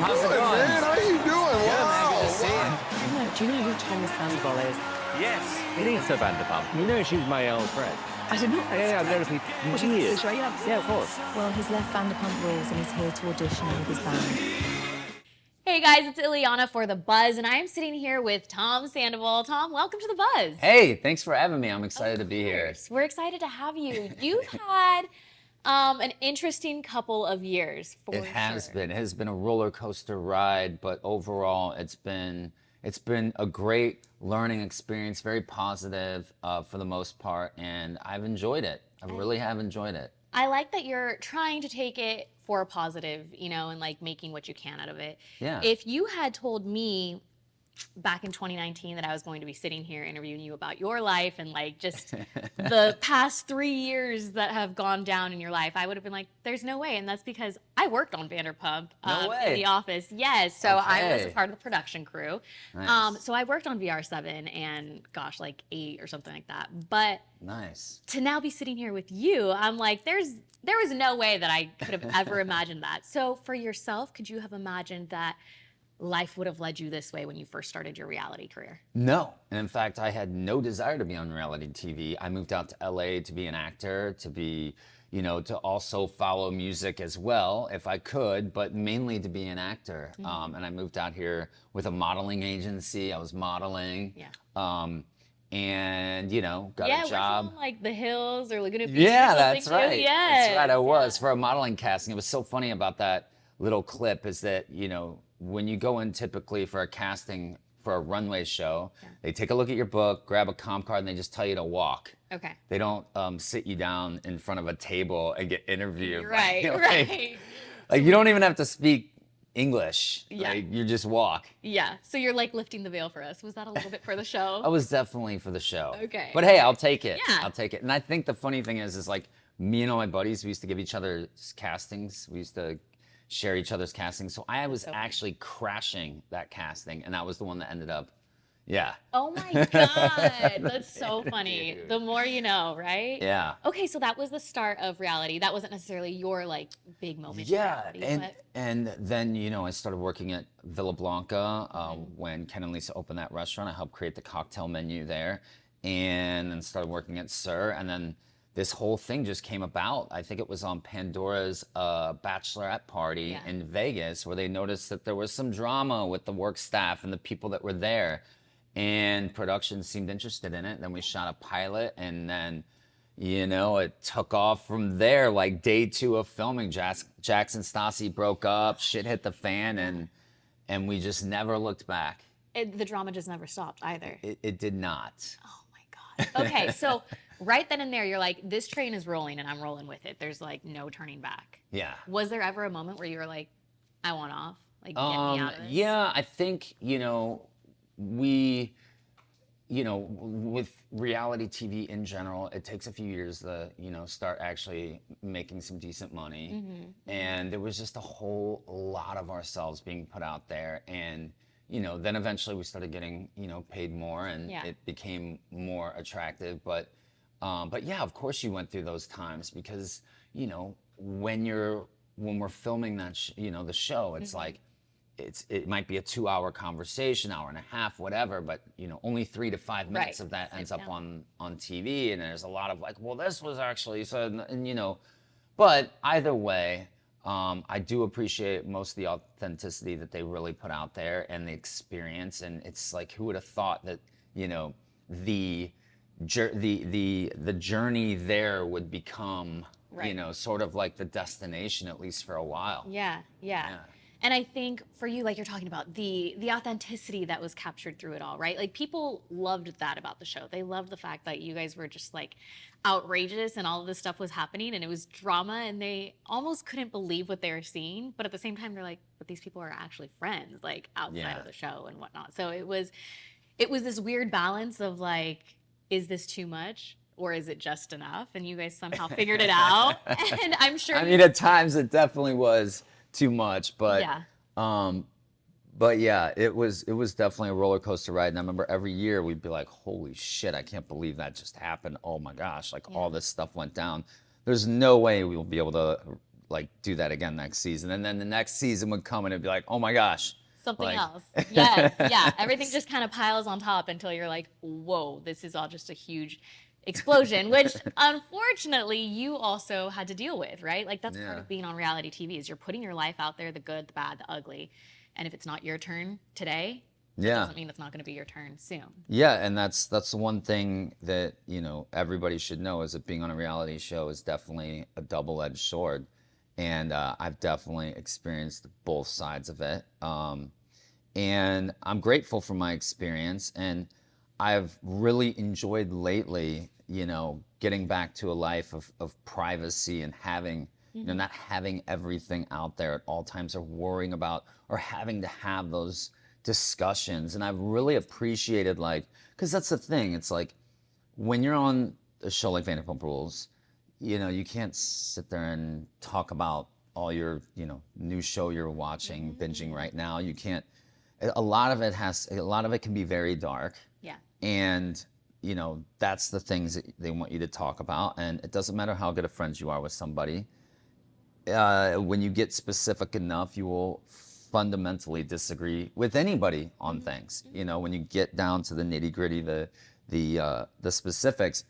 How's it Good, going? man. How you doing? Good, Wow. man. Good to see Wow. you. Do you know who Thomas Sandavol is? Yes, it is a Vanderpump. You know she's my old friend. I did not. Yeah, I've known her for What years. is right? Yeah, of course. Well, he's left Vanderpump Rules and he's here to audition with his band. Hey guys, it's Ileana for The Buzz, and I am sitting here with Tom Sandavol. Tom, welcome to The Buzz. Hey, thanks for having me. I'm excited to be here. We're excited to have you. You've had an interesting couple of years, for It has sure. been. It has been a roller coaster ride, but overall, it's been a great learning experience, very positive for the most part, and I've enjoyed it. I really have enjoyed it. I like that you're trying to take it for a positive, you know, and like making what you can out of it. Yeah. If you had told me back in 2019 that I was going to be sitting here interviewing you about your life and like just the past 3 years that have gone down in your life, I would have been like, there's no way. And that's because I worked on Vanderpump No way. in The Office. Yes. So I was a Okay. part of the production crew. Nice. So I worked on VR7 and gosh, like 8 or something like that. But Nice. to now be sitting here with you, I'm like, there was no way that I could have ever imagined that. So for yourself, could you have imagined that life would have led you this way when you first started your reality career? No. And in fact, I had no desire to be on reality TV. I moved out to LA to be an actor, to be, you know, to also follow music as well, if I could, but mainly to be an actor. And I moved out here with a modeling agency. I was modeling. Yeah. And, you know, got Yeah, a job. on like the hills or Laguna Beach. Yeah, or that's something, too. right. Yes, That's right. I was yeah. for a modeling casting. It was so funny about that little clip is that, you know, when you go in typically for a casting for a runway show, they take a look at your book, grab a comp card, and they just tell you to walk. Okay. They don't sit you down in front of a table and get interviewed. Right, Like, right. like you don't even have to speak English. Yeah. Like, you just walk. Yeah. So you're like lifting the veil for us. Was that a little bit for the show? I was definitely for the show. Okay. But hey, I'll take it. Yeah. I'll take it. And I think the funny thing is like me and all my buddies, we used to give each other castings. We used to share each other's castings. So I was so funny. actually crashing that casting, and that was the one that ended up. Yeah. Oh my God. That's so funny. The more you know, right? Yeah. Okay, so that was the start of reality. That wasn't necessarily your like big moment. Yeah, in reality, and then you know I started working at Villa Blanca when Ken and Lisa opened that restaurant. I helped create the cocktail menu there, and then started working at Sir, and then this whole thing just came about. I think it was on Pandora's bachelorette party Yeah. in Vegas where they noticed that there was some drama with the work staff and the people that were there, and production seemed interested in it. Then we shot a pilot, and then, you know, it took off from there. Like day 2 of filming, Jackson Stassi broke up, shit hit the fan, and we just never looked back. the drama just never stopped either. It did not. Oh my God. Okay, so right then and there, you're like, this train is rolling and I'm rolling with it. There's like no turning back. Yeah. Was there ever a moment where you were like, I want off? Like, get me out of this? Yeah, I think, you know, with reality TV in general, it takes a few years to, you know, start actually making some decent money. And there was just a whole lot of ourselves being put out there. And, you know, then eventually we started getting, you know, paid more, and Yeah. it became more attractive. But yeah, of course you went through those times because, you know, when we're filming that, you know, the show, it's like, it might be a 2-hour conversation, hour and a half, whatever, but you know, only 3 to 5 minutes Right. of that ends Sit up down. on TV, and there's a lot of like, well, this was actually so, and you know, but either way, I do appreciate most of the authenticity that they really put out there and the experience, and it's like, who would have thought that, you know, the journey there would become, Right. you know, sort of like the destination, at least for a while. Yeah. And I think for you, like you're talking about, the authenticity that was captured through it all, right? Like people loved that about the show. They loved the fact that you guys were just like outrageous and all of this stuff was happening and it was drama and they almost couldn't believe what they were seeing. But at the same time, they're like, but these people are actually friends, like outside Yeah. of the show and whatnot. So it was this weird balance of like, is this too much? Or is it just enough? And you guys somehow figured it out. And I'm sure I mean, at times it definitely was too much, but Yeah. but yeah, it was definitely a roller coaster ride. And I remember every year we'd be like, holy shit, I can't believe that just happened. Oh my gosh, like all this stuff went down. There's no way we will be able to like do that again next season. And then the next season would come and it'd be like, oh my gosh. Something Like- else. Yes, yeah. Everything just kind of piles on top until you're like, whoa, this is all just a huge explosion, which unfortunately you also had to deal with, right? Like that's part Yeah. of being on reality TV is you're putting your life out there, the good, the bad, the ugly. And if it's not your turn today, it Yeah. doesn't mean it's not going to be your turn soon. Yeah, and that's the one thing that, you know, everybody should know is that being on a reality show is definitely a double-edged sword. And I've definitely experienced both sides of it. And I'm grateful for my experience. And I've really enjoyed lately, you know, getting back to a life of privacy and having, you know, not having everything out there at all times or worrying about or having to have those discussions. And I've really appreciated, like, because that's the thing. It's like when you're on a show like Vanderpump Rules, you know, you can't sit there and talk about all your, you know, new show you're watching, binging right now. You can't, a lot of it can be very dark. Yeah. And, you know, that's the things that they want you to talk about. And it doesn't matter how good of friends you are with somebody. When you get specific enough, you will fundamentally disagree with anybody on things. You know, when you get down to the nitty gritty, the specifics.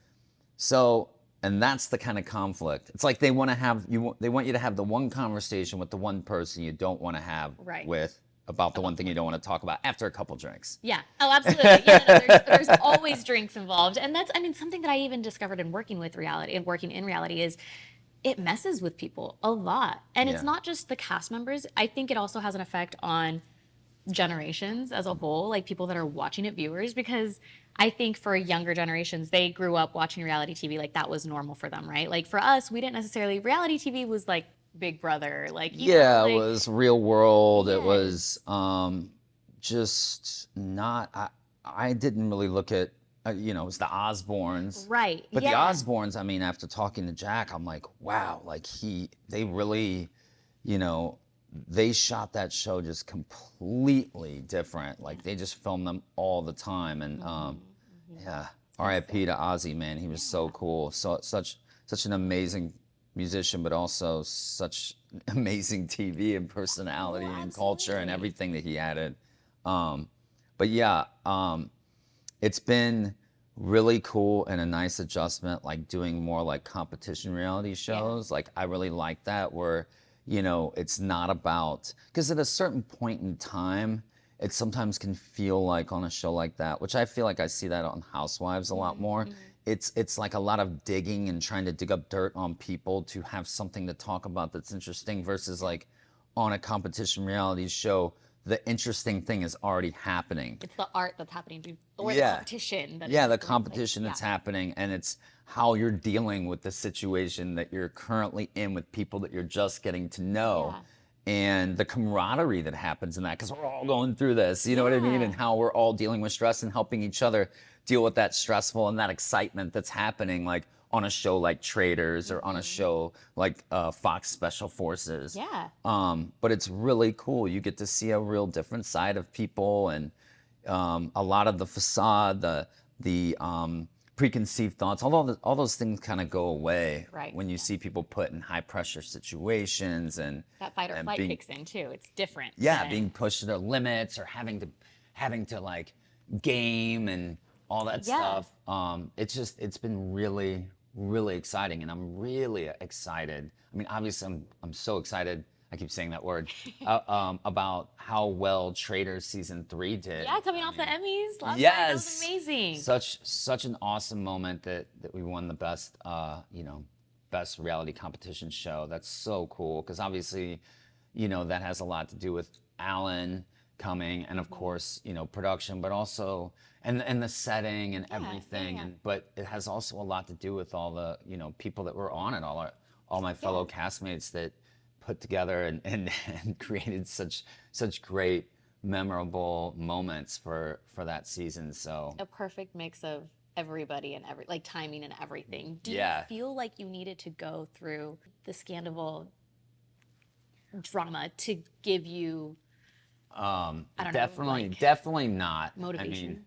So, and that's the kind of conflict. It's like they want to have you. They want you to have the one conversation with the one person you don't want to have Right. with about the one thing you don't want to talk about after a couple drinks. Yeah. Oh, absolutely. Yeah. No, there's always drinks involved, and that's, I mean, something that I even discovered in working with reality and working in reality is it messes with people a lot, and it's Yeah. not just the cast members. I think it also has an effect on generations as a whole, like people that are watching it, viewers, because I think for younger generations, they grew up watching reality TV like that was normal for them, right? Like for us, we didn't necessarily, reality TV was like Big Brother, like you know, Yeah, like, it was real world. It Yes. was just not. I didn't really look at. You know, it was the Osbournes. right. But yeah. the Osbournes, I mean, after talking to Jack, I'm like, wow, like they really, you know, they shot that show just completely different. Like they just filmed them all the time. And yeah, R.I.P. to Ozzy, man. He was so cool. So such an amazing musician, but also such amazing TV and personality Oh, and culture and absolutely. everything that he added. But yeah, it's been really cool and a nice adjustment, like doing more like competition reality shows. Like I really like that where, you know, it's not about, because at a certain point in time, it sometimes can feel like on a show like that, which I feel like I see that on Housewives a lot more. It's like a lot of digging and trying to dig up dirt on people to have something to talk about that's interesting versus like on a competition reality show, the interesting thing is already happening. It's the art that's happening, or the Yeah. competition. That Yeah, is the like- competition that's happening, and it's how you're dealing with the situation that you're currently in with people that you're just getting to know. Yeah. And the camaraderie that happens in that, because we're all going through this, you know what I mean? Yeah. And how we're all dealing with stress and helping each other deal with that stressful and that excitement that's happening, like on a show like Traders or on a show like Fox Special Forces. Yeah. But it's really cool. You get to see a real different side of people, and a lot of the facade, the preconceived thoughts, all those things kind of go away Right. when you see people put in high pressure situations and That fight or and flight being- kicks in too. It's different. yeah, than- being pushed to their limits or having to like game and all that Yeah. stuff. It's been really, really exciting, and I'm really excited. I mean, obviously, I'm so excited. I keep saying that word about how well Traders season 3 did. Yeah, coming off the Emmys last night. Yes, That was amazing. Such an awesome moment that we won the best best reality competition show. That's so cool because obviously, you know, that has a lot to do with Alan coming and of course, you know, production, but also and the setting and everything. yeah. And but it has also a lot to do with all the, you know, people that were on it, all my fellow castmates that put together and created such great memorable moments for that season. So A perfect mix of everybody and like timing and everything. Do Yeah. you feel like you needed to go through the Sandavol drama to give you I don't know, like definitely not. motivation?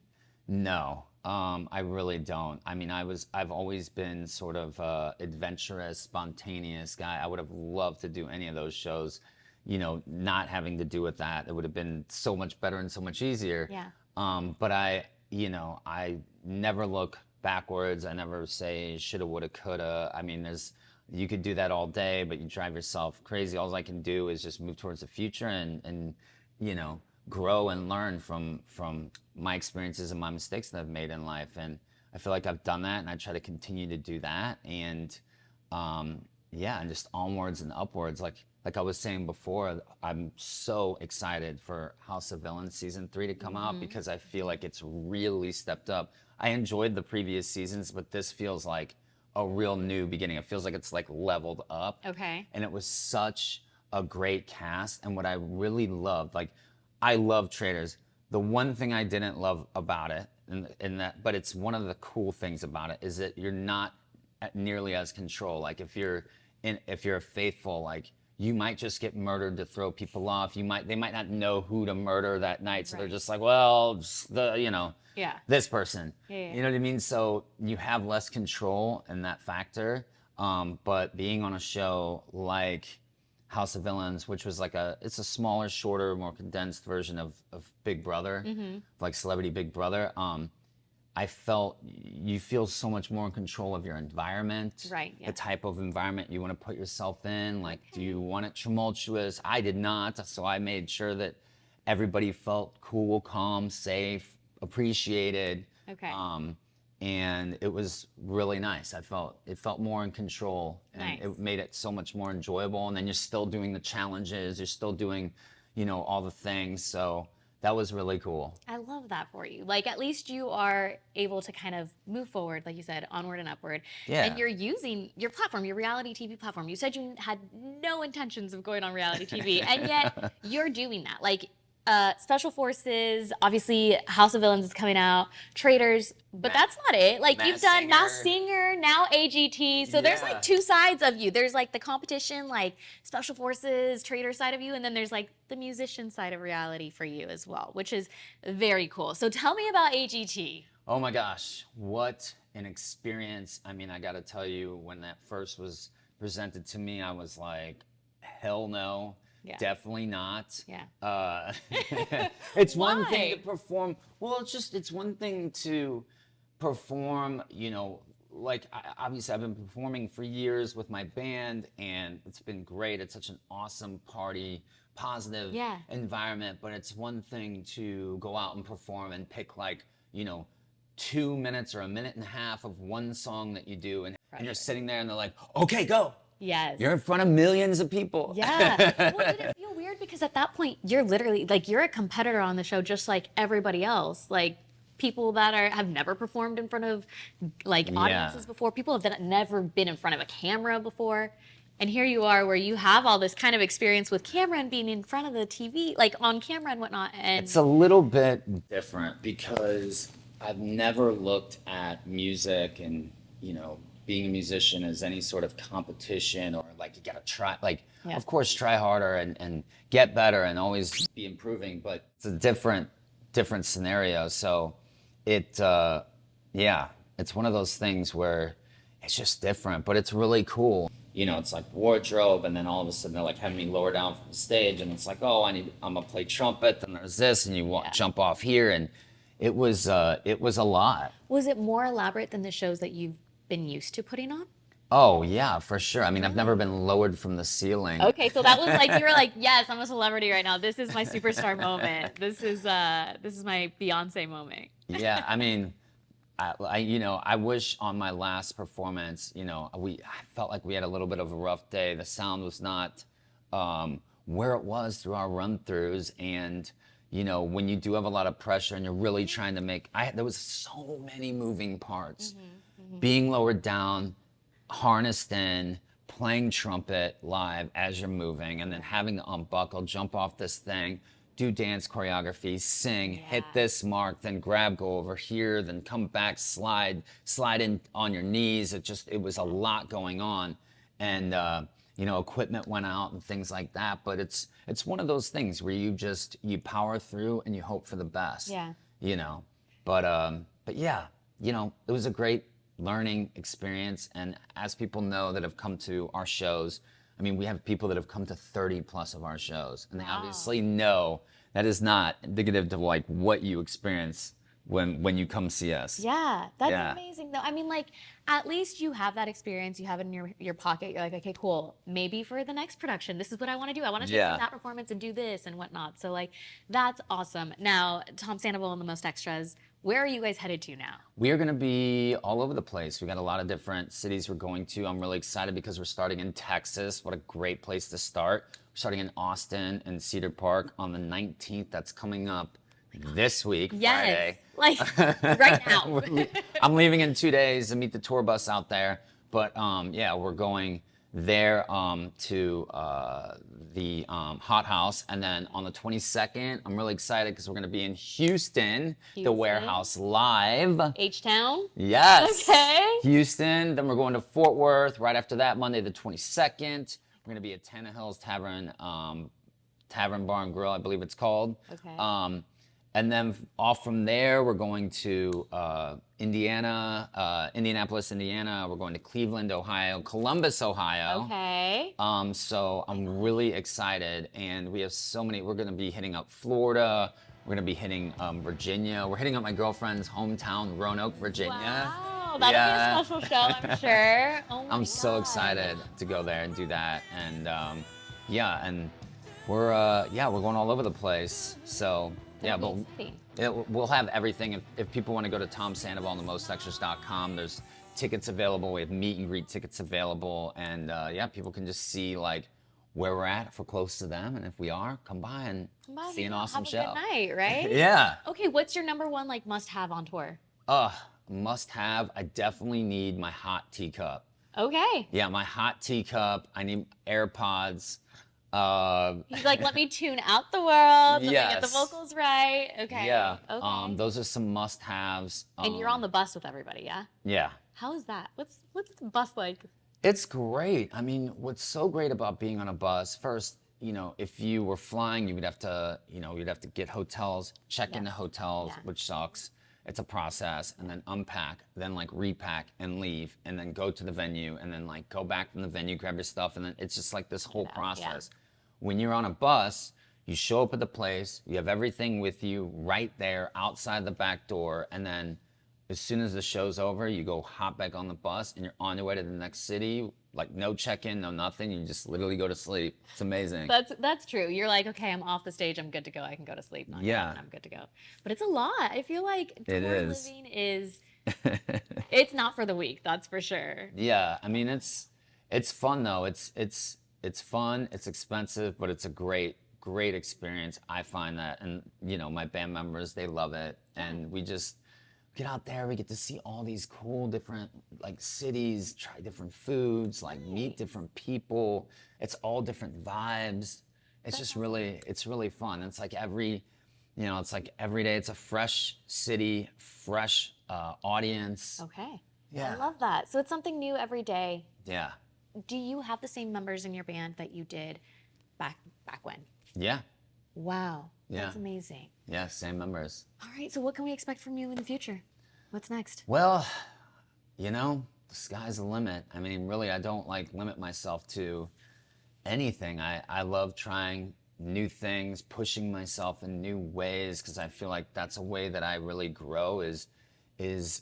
I mean, no. I really don't. I mean, I've always been sort of adventurous, spontaneous guy. I would have loved to do any of those shows, not having to do with that. It would have been so much better and so much easier. Yeah. But I never look backwards. I never say shoulda, woulda, coulda. I mean, you could do that all day, but you drive yourself crazy. All I can do is just move towards the future and grow and learn from my experiences and my mistakes that I've made in life. And I feel like I've done that, and I try to continue to do that. And and just onwards and upwards. Like I was saying before, I'm so excited for House of Villains season 3 to come out, because I feel like it's really stepped up. I enjoyed the previous seasons, but this feels like a real new beginning. It feels like it's like leveled up. Okay. And it was such a great cast. And what I really loved, like, I love Traitors. The one thing I didn't love about it, but it's one of the cool things about it, is that you're not nearly as control. Like if you're a faithful, like, you might just get murdered to throw people off. They might not know who to murder that night, so they're just like, well, just this person. Yeah. You know what I mean? So you have less control in that factor. But being on a show like House of Villains, which was it's a smaller, shorter, more condensed version of Big Brother, like Celebrity Big Brother. I felt you feel so much more in control of your environment, Right, yeah. the type of environment you want to put yourself in. Like, do you want it tumultuous? I did not, so I made sure that everybody felt cool, calm, safe, appreciated. Okay. And it was really nice. It felt more in control, and Nice. it made it so much more enjoyable. And then you're still doing the challenges, you're still doing, all the things. So that was really cool. I love that for you. Like, at least you are able to kind of move forward, like you said, onward and upward. Yeah. And you're using your platform, your reality TV platform. You said you had no intentions of going on reality TV, and yet you're doing that. Like, Special Forces, obviously House of Villains is coming out, Traitors, but that's not it. Like, you've done Masked Singer, now AGT. So there's like two sides of you. There's like the competition, like Special Forces, Traitor side of you, and then there's like the musician side of reality for you as well, which is very cool. So tell me about AGT. Oh my gosh, what an experience. I mean, I got to tell you, when that first was presented to me, I was like, hell no. Yeah. Definitely not. Yeah. It's one thing Why? to perform. Well, it's one thing to perform, obviously I've been performing for years with my band, and it's been great. It's such an awesome party, positive environment, but it's one thing to go out and perform and pick 2 minutes or a minute and a half of one song that you do, and you're sitting there and they're like, okay, go. Yes. You're in front of millions of people. Yeah. Well, did it feel weird? Because at that point, you're literally, like, you're a competitor on the show just like everybody else. Like, people that have never performed in front of, like, audiences before. People that have never been in front of a camera before. And here you are, where you have all this kind of experience with camera and being in front of the TV, like on camera and whatnot. And it's a little bit different, because I've never looked at music and, being a musician as any sort of competition, or like you gotta try, of course, try harder and get better and always be improving, but it's a different scenario. So it's one of those things where it's just different, but it's really cool. It's like wardrobe, and then all of a sudden they're like having me lower down from the stage, and it's like, oh, I'm gonna play trumpet, then there's this, and you jump off here, and it was a lot. was it more elaborate than the shows that you've been used to putting on? Oh yeah, for sure. I mean, I've never been lowered from the ceiling. Okay, so that was like, you were like, yes, I'm a celebrity right now. This is my superstar moment. This is my Beyonce moment. Yeah, I mean, I wish on my last performance, I felt like we had a little bit of a rough day. The sound was not where it was through our run-throughs, and when you do have a lot of pressure and you're really trying to there was so many moving parts. Being lowered down, harnessed in, playing trumpet live as you're moving, and then having to unbuckle, jump off this thing, do dance choreography, sing, hit this mark, then grab, go over here, then come back, slide in on your knees. It was a lot going on. And, equipment went out and things like that. But it's one of those things where you power through and you hope for the best. Yeah. But yeah, you know, it was a great learning experience. And as people know that have come to our shows, I mean, we have people that have come to 30 plus of our shows, and they obviously know that is not indicative to like what you experience when you come see us. Yeah, that's amazing though. I mean, like, at least you have that experience. You have it in your pocket. You're like, okay, cool. Maybe for the next production, this is what I want to do. I want to take from that performance and do this and whatnot. So like, that's awesome. Now, Tom Sandoval and the Most Extras, where are you guys headed to now? We are going to be all over the place. We got a lot of different cities we're going to. I'm really excited because we're starting in Texas. What a great place to start. We're starting in Austin and Cedar Park on the 19th. That's coming up this week, Friday. Like right now. I'm leaving in 2 days to meet the tour bus out there. But yeah, we're going there to the Hot House. And then on the 22nd, I'm really excited because we're going to be in Houston, the Warehouse Live. H-Town? Yes. Okay. Houston. Then we're going to Fort Worth right after that, Monday the 22nd. We're going to be at Tannehill's Tavern, Bar and Grill, I believe it's called. Okay. And then off from there, we're going to Indianapolis, Indiana. We're going to Cleveland, Ohio, Columbus, Ohio. Okay. So I'm really excited, and we have so many. We're going to be hitting up Florida. We're going to be hitting Virginia. We're hitting up my girlfriend's hometown, Roanoke, Virginia. Wow, that'll be a special show, I'm sure. Oh my I'm so God. excited to go there and do that, and yeah, and we're going all over the place. So. Yeah, but we'll have everything. If people want to go to TomSandovalandthemostextras.com, there's tickets available. We have meet and greet tickets available. And yeah, people can just see like where we're at, if we're close to them. And if we are, come by and see an awesome show. Have a good night, right? Yeah. Okay, what's your number one like must-have on tour? Must have. I definitely need my hot teacup. Okay. Yeah, my hot teacup. I need AirPods. He's like, let me tune out the world. Let me get the Yes. vocals right. Okay. Yeah. Okay. Those are some must-haves. And you're on the bus with everybody, yeah? Yeah. How is that? What's the bus like? It's great. I mean, what's so great about being on a bus, first, you know, if you were flying, you would have to, you'd have to get hotels, check into hotels, which sucks. It's a process, and then unpack, then like repack and leave, and then go to the venue, and then like go back from the venue, grab your stuff, and then it's just like this whole process. When you're on a bus, you show up at the place, you have everything with you right there outside the back door, and then as soon as the show's over, you go hop back on the bus, and you're on your way to the next city. Like no check-in, no nothing. You just literally go to sleep. It's amazing. That's true. You're like, okay, I'm off the stage. I'm good to go. I can go to sleep. Not yet, I'm good to go. But it's a lot. I feel like tour living is. It's not for the weak. That's for sure. Yeah, I mean it's fun though. It's fun. It's expensive, but it's a great experience. I find that, and my band members, they love it, and we just get out there, we get to see all these cool different like cities, try different foods, like meet different people. It's all different vibes. It's just really, it's really fun. It's like every day it's a fresh city, fresh audience. Okay. Yeah. I love that. So it's something new every day. Yeah. Do you have the same members in your band that you did back when? Yeah. Wow. Yeah. That's amazing. Yeah, same members. All right, so what can we expect from you in the future? What's next? Well, the sky's the limit. I mean, really, I don't like limit myself to anything. I love trying new things, pushing myself in new ways, because I feel like that's a way that I really grow is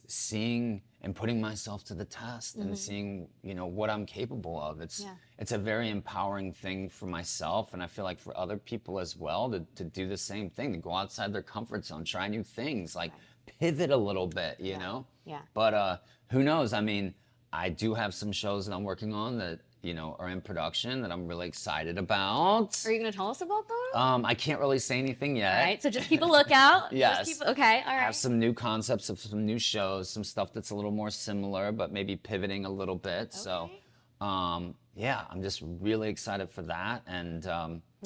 seeing and putting myself to the test and seeing, what I'm capable of. It's a very empowering thing for myself, and I feel like for other people as well to do the same thing, to go outside their comfort zone, try new things, like pivot a little bit, you know? Yeah. But who knows? I mean, I do have some shows that I'm working on that, are in production that I'm really excited about. Are you going to tell us about them? I can't really say anything yet. All right, so just keep a lookout. Yes. Okay, all right. I have some new concepts of some new shows, some stuff that's a little more similar, but maybe pivoting a little bit. Okay. So, yeah, I'm just really excited for that. And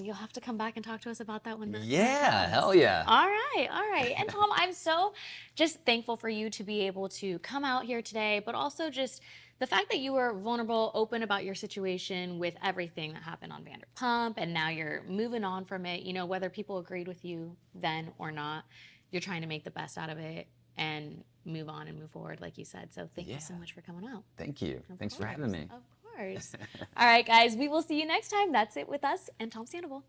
you'll have to come back and talk to us about that when the hell yeah. All right. And Tom, I'm so just thankful for you to be able to come out here today, but also just the fact that you were vulnerable, open about your situation with everything that happened on Vanderpump, and now you're moving on from it, whether people agreed with you then or not, you're trying to make the best out of it. and move on and move forward, like you said. So thank you so much for coming out. Thank you. Thanks for having me. Of course. All right, guys, we will see you next time. That's it with us and Tom Sandavol.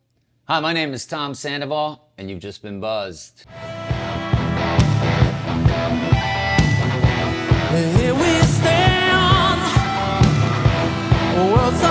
Hi, my name is Tom Sandavol, and you've just been buzzed. Here we stand, worlds